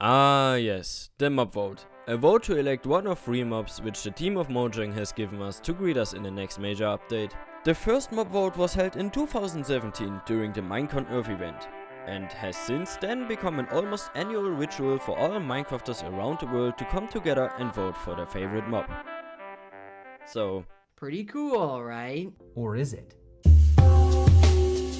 Ah yes, the mob vote. A vote to elect one of 3 mobs which the team of Mojang has given us to greet us in the next major update. The first mob vote was held in 2017 during the Minecon Earth event, and has since then become an almost annual ritual for all Minecrafters around the world to come together and vote for their favorite mob. So, Pretty cool, right? Or is it?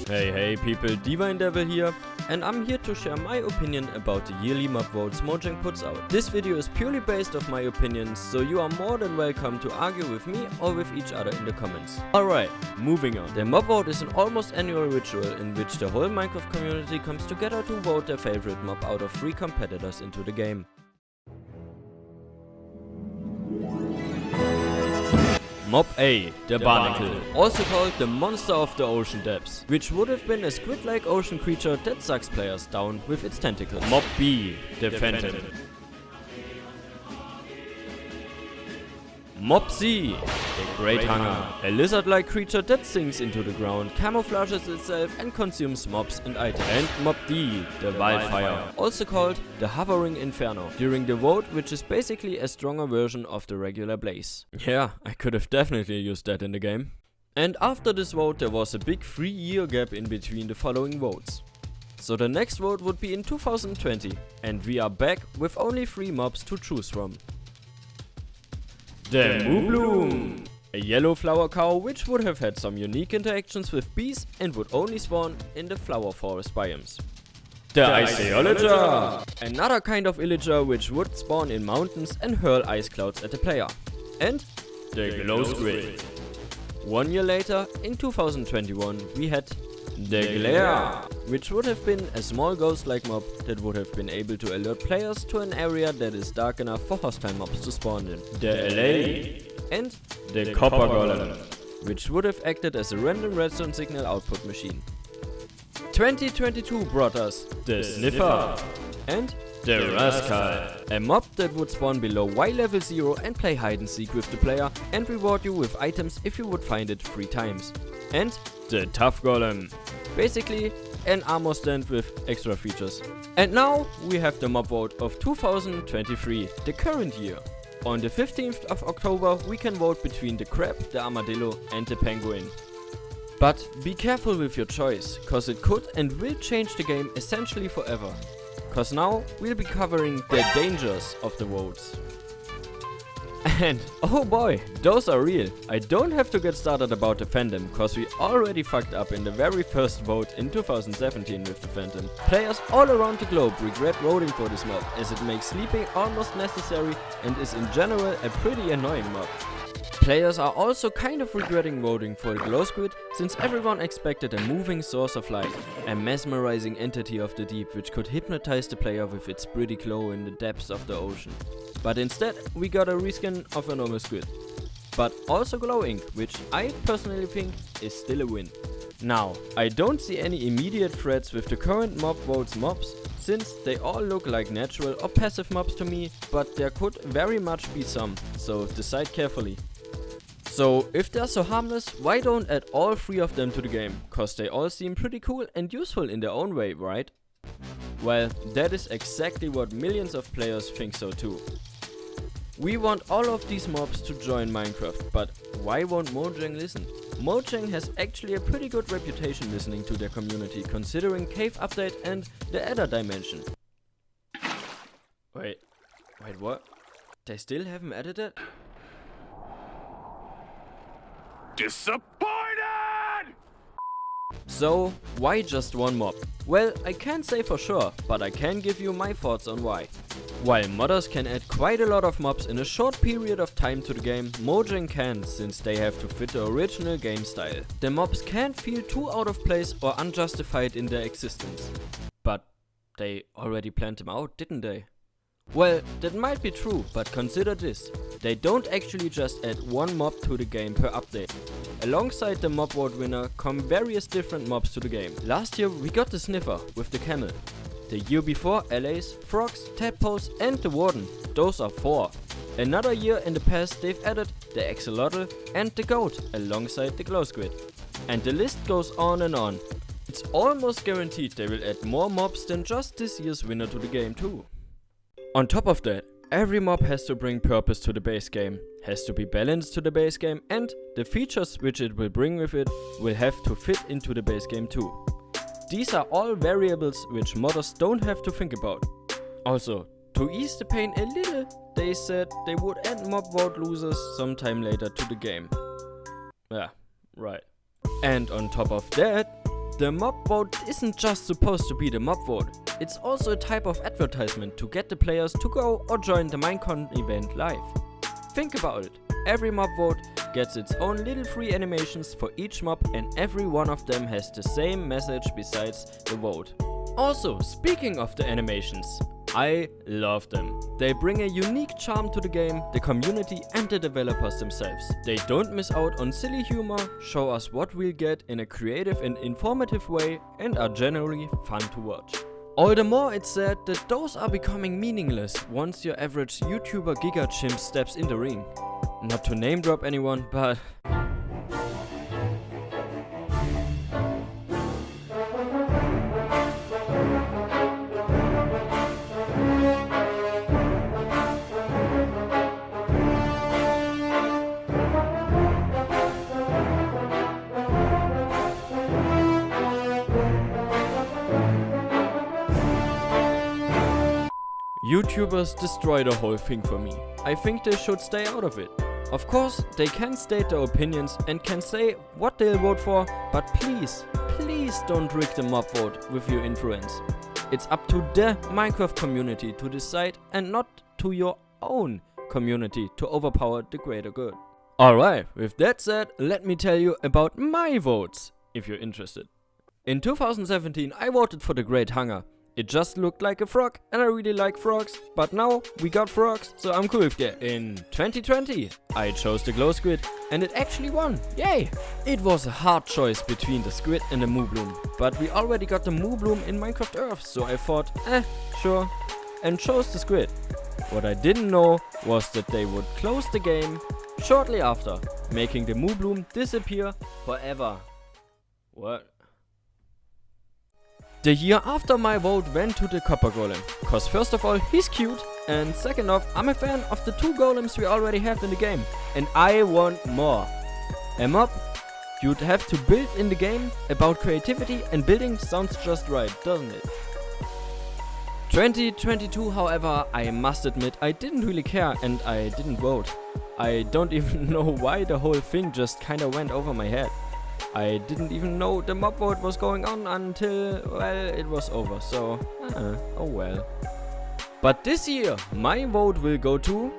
hey people, Divine Devil here, and I'm here to share my opinion about the yearly mob votes Mojang puts out. This video is purely based off my opinions, so you are more than welcome to argue with me or with each other in the comments. Alright, moving on. The mob vote is an almost annual ritual in which the whole Minecraft community comes together to vote their favorite mob out of 3 competitors into the game. Mob A, the Barnacle, also called the monster of the ocean depths, which would have been a squid-like ocean creature that sucks players down with its tentacles. Mob B, the Phantom. Mob C, the Great Hunger, a lizard-like creature that sinks into the ground, camouflages itself and consumes mobs and items. And Mob D, the Wildfire, also called the Hovering Inferno, during the vote, which is basically a stronger version of the regular Blaze. Yeah, I could have definitely used that in the game. And after this vote there was a big 3-year gap in between the following votes. So the next vote would be in 2020, and we are back with only 3 mobs to choose from. The Moobloom, a yellow flower cow which would have had some unique interactions with bees and would only spawn in the flower forest biomes. The Iceologer, another kind of illager which would spawn in mountains and hurl ice clouds at the player. And the Glow Squid. 1 year later, in 2021, we had the Glare, which would have been a small ghost-like mob that would have been able to alert players to an area that is dark enough for hostile mobs to spawn in. The LA. And the Copper Golem, which would have acted as a random redstone signal output machine. 2022 brought us the Sniffer and the Rascal, a mob that would spawn below Y level 0 and play hide and seek with the player and reward you with items if you would find it 3 times. And the Tough Golem, basically an armor stand with extra features. And now we have the mob vote of 2023, the current year. On the 15th of October we can vote between the crab, the armadillo and the penguin. But be careful with your choice, cause it could and will change the game essentially forever. Cause now we'll be covering the dangers of the votes. And oh boy, those are real. I don't have to get started about the Phantom, cause we already fucked up in the very first vote in 2017 with the Phantom. Players all around the globe regret voting for this mob, as it makes sleeping almost necessary and is in general a pretty annoying mob. Players are also kind of regretting voting for the Glow Squid, since everyone expected a moving source of light, a mesmerizing entity of the deep which could hypnotize the player with its pretty glow in the depths of the ocean. But instead we got a reskin of a normal squid. But also glowing, which I personally think is still a win. Now, I don't see any immediate threats with the current mob votes mobs, since they all look like natural or passive mobs to me, but there could very much be some, so decide carefully. So, if they're so harmless, why don't add all 3 of them to the game? Cause they all seem pretty cool and useful in their own way, right? Well, that is exactly what millions of players think so too. We want all of these mobs to join Minecraft, but why won't Mojang listen? Mojang has actually a pretty good reputation listening to their community, considering Cave Update and the Adder Dimension. Wait, what? They still haven't added it? Disappointed! So, why just 1 mob? Well, I can't say for sure, but I can give you my thoughts on why. While modders can add quite a lot of mobs in a short period of time to the game, Mojang can't, since they have to fit the original game style. The mobs can't feel too out of place or unjustified in their existence. But they already planned them out, didn't they? Well, that might be true, but consider this. They don't actually just add 1 mob to the game per update. Alongside the mob vote winner come various different mobs to the game. Last year we got the Sniffer with the camel. The year before, LAs, frogs, tadpoles and the warden. Those are 4. Another year in the past they've added the axolotl and the goat alongside the glow squid. And the list goes on and on. It's almost guaranteed they will add more mobs than just this year's winner to the game too. On top of that, every mob has to bring purpose to the base game, has to be balanced to the base game, and the features which it will bring with it will have to fit into the base game too. These are all variables which modders don't have to think about. Also, to ease the pain a little, they said they would add mob vote losers sometime later to the game. Yeah, right. And on top of that, the mob vote isn't just supposed to be the mob vote. It's also a type of advertisement to get the players to go or join the Minecon event live. Think about it. Every mob vote gets its own little free animations for each mob, and every one of them has the same message besides the vote. Also, speaking of the animations, I love them. They bring a unique charm to the game, the community and the developers themselves. They don't miss out on silly humor, show us what we'll get in a creative and informative way, and are generally fun to watch. All the more it's sad that those are becoming meaningless once your average YouTuber Giga Chimp steps in the ring. Not to name drop anyone, but... YouTubers destroy the whole thing for me. I think they should stay out of it. Of course, they can state their opinions and can say what they'll vote for, but please don't rig the mob vote with your influence. It's up to the Minecraft community to decide and not to your own community to overpower the greater good. Alright, with that said, let me tell you about my votes, if you're interested. In 2017, I voted for the Great Hunger. It just looked like a frog and I really like frogs, but now we got frogs, so I'm cool with that. In 2020, I chose the Glow Squid and it actually won, yay! It was a hard choice between the squid and the Moobloom, but we already got the Moobloom in Minecraft Earth, so I thought, sure, and chose the squid. What I didn't know was that they would close the game shortly after, making the Moobloom disappear forever. What? The year after my vote went to the Copper Golem, cause first of all he's cute, and second off I'm a fan of the 2 golems we already have in the game, and I want more. A mob you'd have to build in the game about creativity and building sounds just right, doesn't it? 2022, however, I must admit I didn't really care and I didn't vote. I don't even know why the whole thing just kinda went over my head. I didn't even know the mob vote was going on until, well, it was over, so, oh well. But this year, my vote will go to...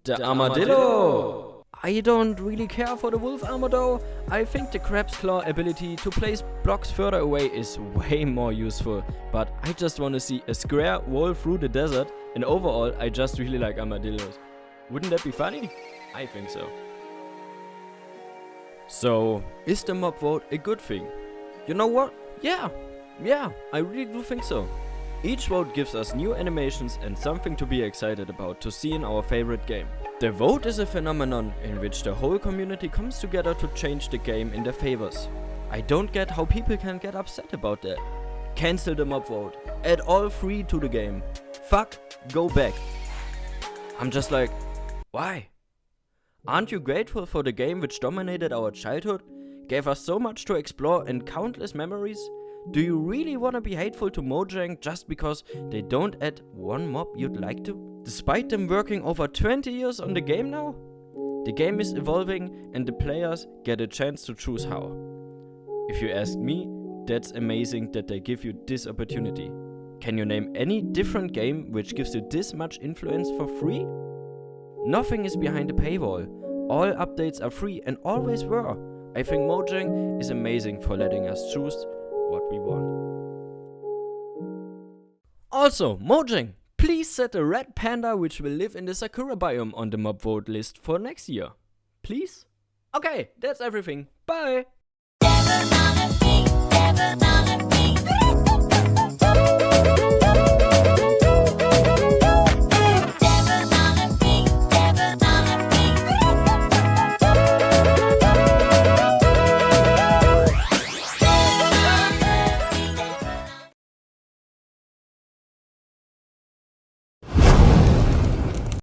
the Armadillo! I don't really care for the wolf armor though. I think the crab's claw ability to place blocks further away is way more useful, but I just want to see a square wall through the desert, and overall I just really like armadillos. Wouldn't that be funny? I think so. So, is the mob vote a good thing? You know what? Yeah, I really do think so. Each vote gives us new animations and something to be excited about to see in our favorite game. The vote is a phenomenon in which the whole community comes together to change the game in their favors. I don't get how people can get upset about that. Cancel the mob vote. Add all 3 to the game. Fuck, go back. I'm just like, why? Aren't you grateful for the game which dominated our childhood, gave us so much to explore and countless memories? Do you really want to be hateful to Mojang just because they don't add 1 mob you'd like to? Despite them working over 20 years on the game now? The game is evolving and the players get a chance to choose how. If you ask me, that's amazing that they give you this opportunity. Can you name any different game which gives you this much influence for free? Nothing is behind the paywall. All updates are free and always were. I think Mojang is amazing for letting us choose what we want. Also, Mojang, please set a red panda which will live in the Sakura biome on the mob vote list for next year. Please? Okay, that's everything. Bye!